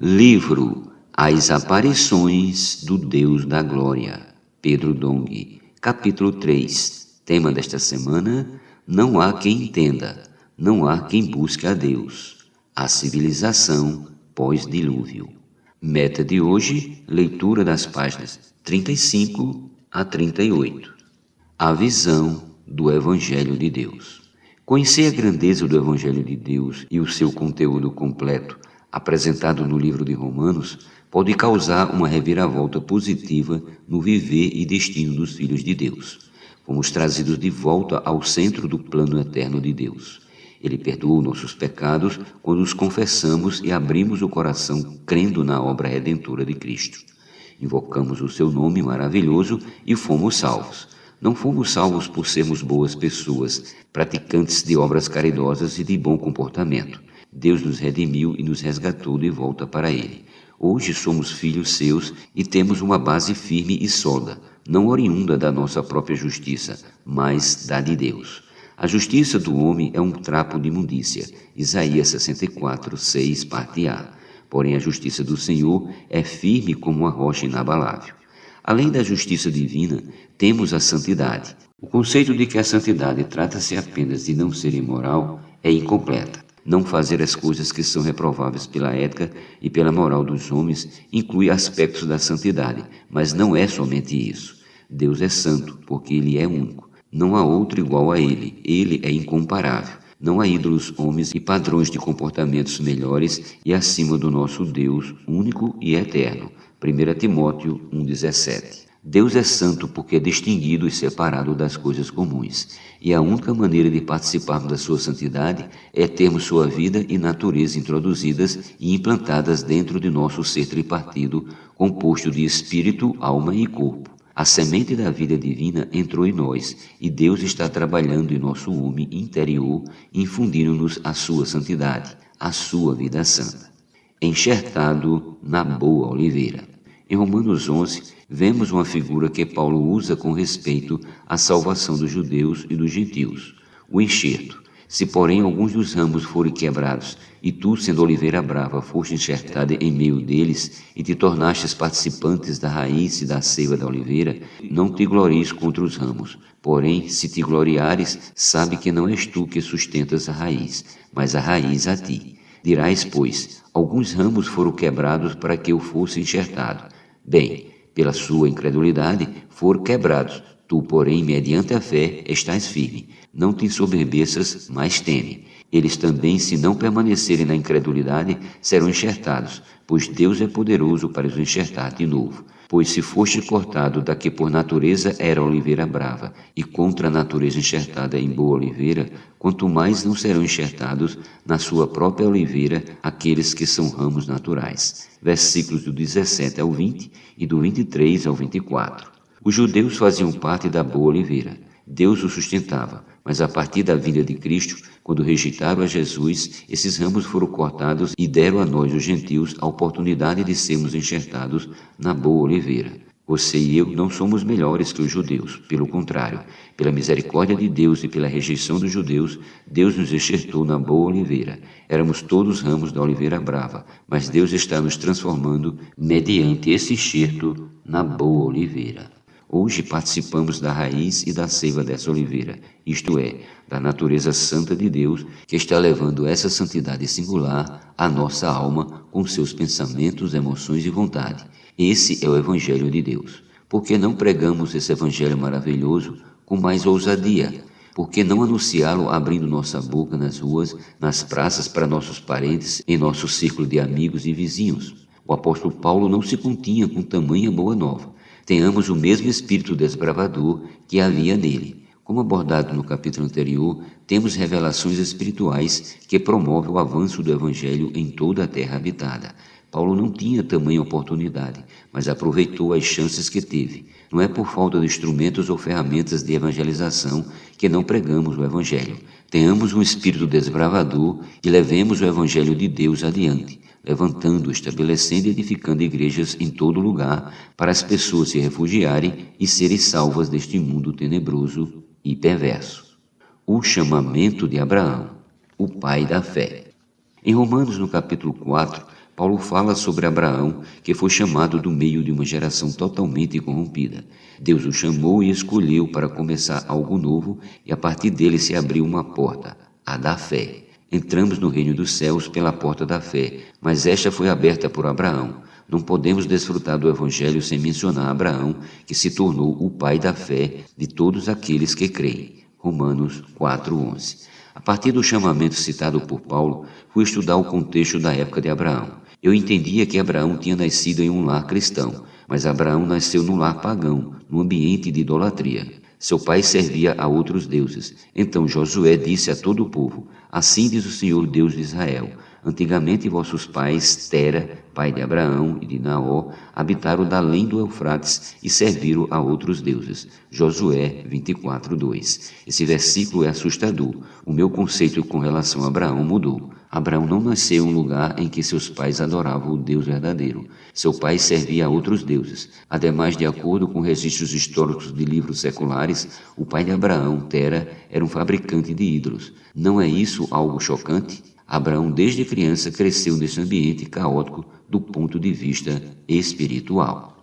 Livro As Aparições do Deus da Glória, Pedro Dong, capítulo 3. Tema desta semana: não há quem entenda, não há quem busque a Deus. A civilização pós-dilúvio. Meta de hoje: leitura das páginas 35 a 38. A visão do Evangelho de Deus. Conhecer a grandeza do Evangelho de Deus e o seu conteúdo completo, apresentado no livro de Romanos, pode causar uma reviravolta positiva no viver e destino dos filhos de Deus. Fomos trazidos de volta ao centro do plano eterno de Deus. Ele perdoou nossos pecados quando os confessamos e abrimos o coração crendo na obra redentora de Cristo. Invocamos o seu nome maravilhoso e fomos salvos. Não fomos salvos por sermos boas pessoas, praticantes de obras caridosas e de bom comportamento. Deus nos redimiu e nos resgatou de volta para Ele. Hoje somos filhos seus e temos uma base firme e sólida, não oriunda da nossa própria justiça, mas da de Deus. A justiça do homem é um trapo de imundícia. Isaías 64, 6, parte A. Porém, a justiça do Senhor é firme como uma rocha inabalável. Além da justiça divina, temos a santidade. O conceito de que a santidade trata-se apenas de não ser imoral é incompleta. Não fazer as coisas que são reprováveis pela ética e pela moral dos homens inclui aspectos da santidade, mas não é somente isso. Deus é santo, porque Ele é único. Não há outro igual a Ele. Ele é incomparável. Não há ídolos, homens e padrões de comportamentos melhores e acima do nosso Deus, único e eterno. 1 Timóteo 1,17. Deus é santo porque é distinguido e separado das coisas comuns, e a única maneira de participarmos da sua santidade é termos sua vida e natureza introduzidas e implantadas dentro de nosso ser tripartido, composto de espírito, alma e corpo. A semente da vida divina entrou em nós, e Deus está trabalhando em nosso homem interior, infundindo-nos a sua santidade, a sua vida santa. Enxertado na boa oliveira. Em Romanos 11, vemos uma figura que Paulo usa com respeito à salvação dos judeus e dos gentios, o enxerto. Se, porém, alguns dos ramos forem quebrados, e tu, sendo oliveira brava, foste enxertada em meio deles, e te tornastes participantes da raiz e da seiva da oliveira, não te glories contra os ramos. Porém, se te gloriares, sabe que não és tu que sustentas a raiz, mas a raiz a ti. Dirás, pois, alguns ramos foram quebrados para que eu fosse enxertado. Bem, pela sua incredulidade foram quebrados. Tu, porém, mediante a fé, estás firme. Não te ensoberbeças, mas teme. Eles também, se não permanecerem na incredulidade, serão enxertados, pois Deus é poderoso para os enxertar de novo. Pois se foste cortado da que por natureza era oliveira brava, e contra a natureza enxertada em boa oliveira, quanto mais não serão enxertados na sua própria oliveira aqueles que são ramos naturais. Versículos do 17 ao 20 e do 23 ao 24. Os judeus faziam parte da boa oliveira. Deus os sustentava, mas a partir da vinda de Cristo, quando rejeitaram a Jesus, esses ramos foram cortados e deram a nós, os gentios, a oportunidade de sermos enxertados na boa oliveira. Você e eu não somos melhores que os judeus, pelo contrário, pela misericórdia de Deus e pela rejeição dos judeus, Deus nos enxertou na boa oliveira. Éramos todos ramos da oliveira brava, mas Deus está nos transformando mediante esse enxerto na boa oliveira. Hoje participamos da raiz e da seiva dessa oliveira, isto é, da natureza santa de Deus, que está levando essa santidade singular à nossa alma com seus pensamentos, emoções e vontade. Esse é o Evangelho de Deus. Por que não pregamos esse Evangelho maravilhoso com mais ousadia? Por que não anunciá-lo abrindo nossa boca nas ruas, nas praças para nossos parentes, em nosso círculo de amigos e vizinhos? O apóstolo Paulo não se continha com tamanha boa nova. Tenhamos o mesmo espírito desbravador que havia nele. Como abordado no capítulo anterior, temos revelações espirituais que promovem o avanço do Evangelho em toda a terra habitada. Paulo não tinha tamanha oportunidade, mas aproveitou as chances que teve. Não é por falta de instrumentos ou ferramentas de evangelização que não pregamos o Evangelho. Tenhamos um espírito desbravador e levemos o Evangelho de Deus adiante, levantando, estabelecendo e edificando igrejas em todo lugar para as pessoas se refugiarem e serem salvas deste mundo tenebroso e perverso. O chamamento de Abraão, o pai da fé. Em Romanos, no capítulo 4, Paulo fala sobre Abraão, que foi chamado do meio de uma geração totalmente corrompida. Deus o chamou e escolheu para começar algo novo, e a partir dele se abriu uma porta, a da fé. Entramos no reino dos céus pela porta da fé, mas esta foi aberta por Abraão. Não podemos desfrutar do Evangelho sem mencionar Abraão, que se tornou o pai da fé de todos aqueles que creem. Romanos 4:11. A partir do chamamento citado por Paulo, fui estudar o contexto da época de Abraão. Eu entendia que Abraão tinha nascido em um lar cristão, mas Abraão nasceu num lar pagão, num ambiente de idolatria. Seu pai servia a outros deuses. Então Josué disse a todo o povo: Assim diz o Senhor Deus de Israel: Antigamente vossos pais, Tera, pai de Abraão e de Naó, habitaram da além do Eufrates e serviram a outros deuses. Josué 24:2. Esse versículo é assustador. O meu conceito com relação a Abraão mudou. Abraão não nasceu em um lugar em que seus pais adoravam o Deus verdadeiro. Seu pai servia a outros deuses. Ademais, de acordo com registros históricos de livros seculares, o pai de Abraão, Tera, era um fabricante de ídolos. Não é isso algo chocante? Abraão, desde criança, cresceu nesse ambiente caótico do ponto de vista espiritual.